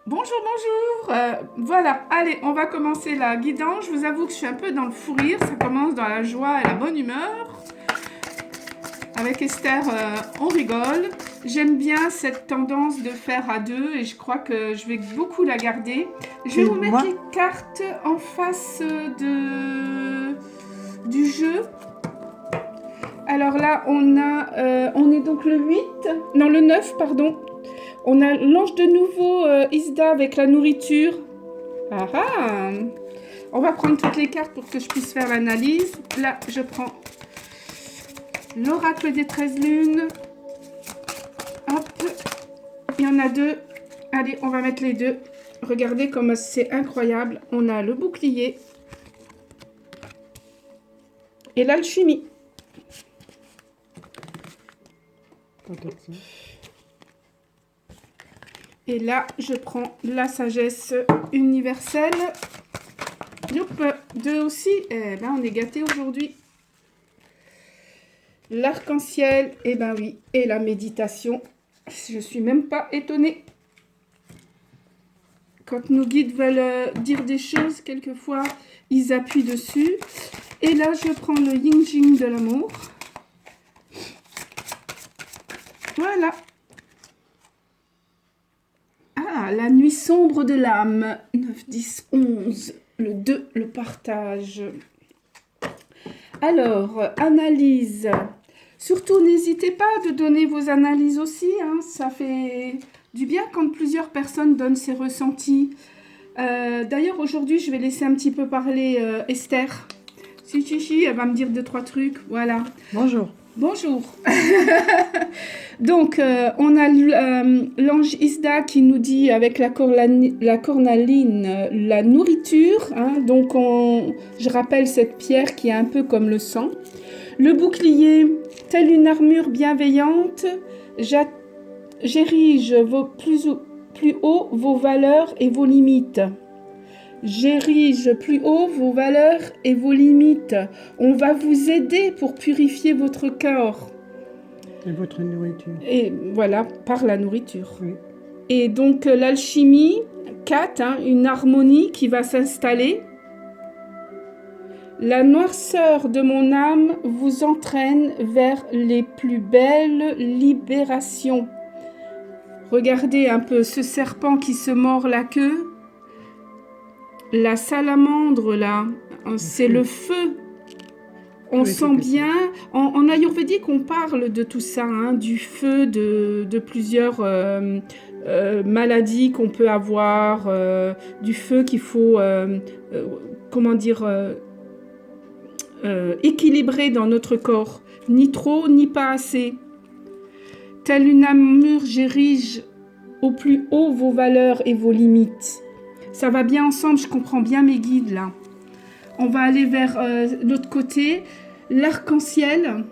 Bonjour, bonjour. Voilà, allez, on va commencer la guidance. Je vous avoue que je suis un peu dans le fou rire. Ça commence dans la joie et la bonne humeur. Avec Esther, on rigole. J'aime bien cette tendance de faire à deux et je crois que je vais beaucoup la garder. Je vais vous mettre les cartes en face du jeu. Alors là, on est donc le 8, non le 9, pardon. On a l'ange de nouveau Isda avec la nourriture. Ah ah. On va prendre toutes les cartes pour que je puisse faire l'analyse. Là, je prends l'oracle des 13 lunes. Hop. Il y en a deux. Allez, on va mettre les deux. Regardez comme c'est incroyable. On a le bouclier et l'alchimie. Et là, je prends la sagesse universelle. Youp, deux aussi. Eh ben, on est gâtés aujourd'hui. L'arc-en-ciel, eh ben oui. Et la méditation. Je suis même pas étonnée. Quand nos guides veulent dire des choses, quelquefois, ils appuient dessus. Et là, je prends le yin-jing de l'amour. Voilà. Ah, la nuit sombre de l'âme. 9, 10, 11. Le 2, le partage. Alors, analyse. Surtout, n'hésitez pas de donner vos analyses aussi. Hein. Ça fait du bien quand plusieurs personnes donnent ses ressentis. D'ailleurs, aujourd'hui, je vais laisser un petit peu parler Esther. Si, elle va me dire 2-3 trucs. Voilà. Bonjour. Bonjour. Donc, on a l'ange Isda qui nous dit avec la cornaline, la nourriture. Hein, donc, je rappelle cette pierre qui est un peu comme le sang. Le bouclier, telle une armure bienveillante, j'érige plus haut vos valeurs et vos limites. J'érige plus haut vos valeurs et vos limites. On va vous aider pour purifier votre corps. Et votre nourriture. Et voilà, par la nourriture. Oui. Et donc l'alchimie, 4, hein, une harmonie qui va s'installer. La noirceur de mon âme vous entraîne vers les plus belles libérations. Regardez un peu ce serpent qui se mord la queue. La salamandre, là, c'est le feu. On sent bien, en ayurvédique, on parle de tout ça, hein, du feu, de plusieurs maladies qu'on peut avoir, du feu qu'il faut, équilibrer dans notre corps. Ni trop, ni pas assez. Telle une armure, j'érige au plus haut vos valeurs et vos limites. Ça va bien ensemble, je comprends bien mes guides là. On va aller vers l'autre côté. L'arc-en-ciel,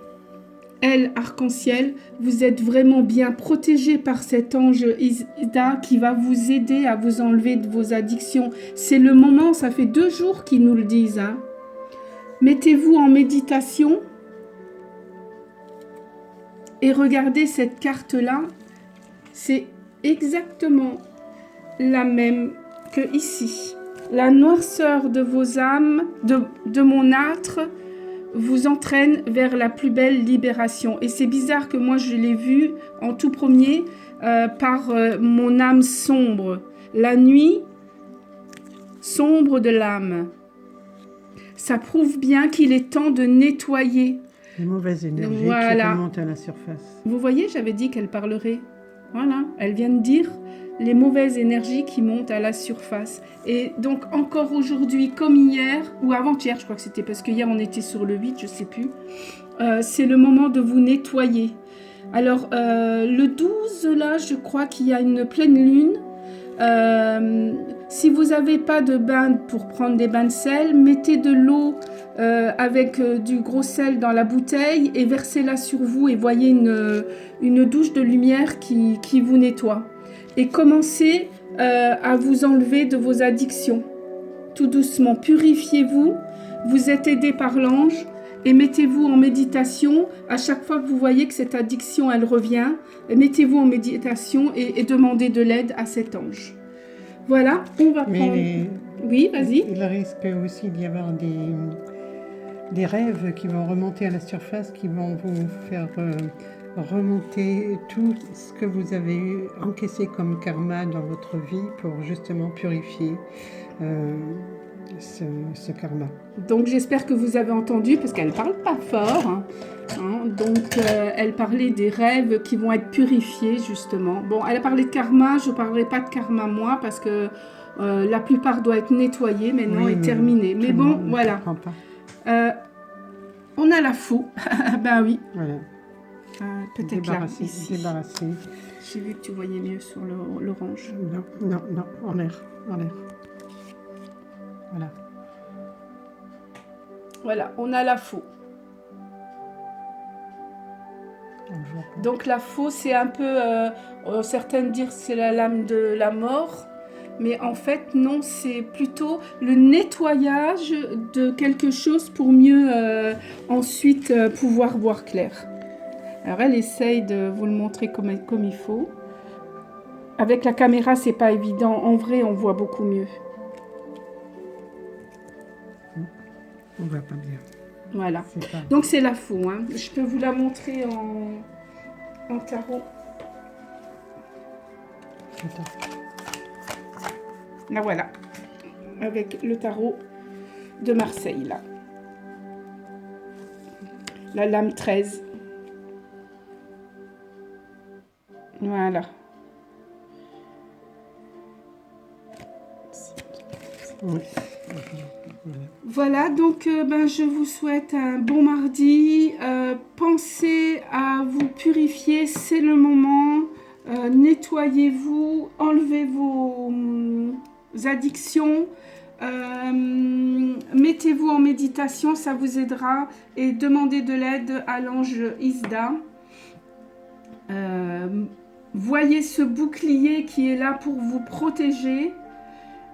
elle, arc-en-ciel, vous êtes vraiment bien protégé par cet ange Isda qui va vous aider à vous enlever de vos addictions. C'est le moment, ça fait 2 jours qu'ils nous le disent. Hein. Mettez-vous en méditation et regardez cette carte-là. C'est exactement la même que ici. La noirceur de vos âmes, de mon âtre, vous entraîne vers la plus belle libération. Et c'est bizarre que moi je l'ai vu en tout premier par mon âme sombre. La nuit sombre de l'âme. Ça prouve bien qu'il est temps de nettoyer. Les mauvaises énergies qui remontent à la surface. Vous voyez, j'avais dit qu'elle parlerait. Voilà, elle vient de dire les mauvaises énergies qui montent à la surface. Et donc encore aujourd'hui, comme hier, ou avant-hier, je crois que c'était parce que hier on était sur le 8, je sais plus, c'est le moment de vous nettoyer. Alors le 12, là, je crois qu'il y a une pleine lune. Si vous n'avez pas de bain pour prendre des bains de sel, mettez de l'eau avec du gros sel dans la bouteille et versez-la sur vous et voyez une douche de lumière qui vous nettoie. Et commencez à vous enlever de vos addictions. Tout doucement, purifiez-vous. Vous êtes aidé par l'ange et mettez-vous en méditation. À chaque fois que vous voyez que cette addiction, elle revient, mettez-vous en méditation et demandez de l'aide à cet ange. Voilà, on va prendre... Oui, vas-y. Il risque aussi d'y avoir des rêves qui vont remonter à la surface, qui vont vous faire remonter tout ce que vous avez encaissé comme karma dans votre vie pour justement purifier ce karma. Donc j'espère que vous avez entendu, parce qu'elle ne parle pas fort. Donc elle parlait des rêves qui vont être purifiés justement. Bon, elle a parlé de karma, je ne parlerai pas de karma moi, parce que la plupart doit être nettoyé maintenant et terminé. Mais bon, voilà. On a la fou. Ben oui. Voilà. Peut-être là, ici. Débarrassé. J'ai vu que tu voyais mieux sur l'orange. Non, en l'air. Voilà. Voilà, on a la faux. Donc la faux, c'est un peu, certains disent c'est la lame de la mort, mais en fait non, c'est plutôt le nettoyage de quelque chose pour mieux ensuite pouvoir voir clair. Alors elle essaye de vous le montrer comme il faut. Avec la caméra, c'est pas évident. En vrai, on voit beaucoup mieux. On voit pas bien. Voilà. Donc c'est la faux. Hein. Je peux vous la montrer en tarot. Là voilà. Avec le tarot de Marseille là. La lame 13. Voilà. Oui. Voilà, donc je vous souhaite un bon mardi. Pensez à vous purifier, c'est le moment. Nettoyez-vous, enlevez vos addictions. Mettez-vous en méditation, ça vous aidera. Et demandez de l'aide à l'ange Isda. Voyez ce bouclier qui est là pour vous protéger.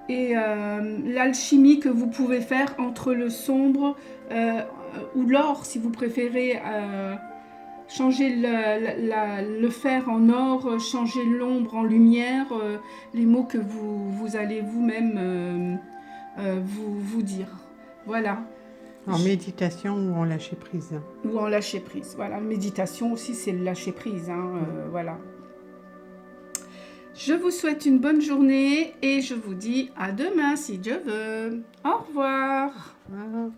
Et l'alchimie que vous pouvez faire entre le sombre ou l'or, si vous préférez changer le fer en or, changer l'ombre en lumière, les mots que vous allez vous-même vous dire. Voilà. En méditation ou en lâcher prise. Ou en lâcher prise. Voilà, méditation aussi, c'est le lâcher prise. Voilà. Je vous souhaite une bonne journée et je vous dis à demain si Dieu veut. Au revoir. Voilà.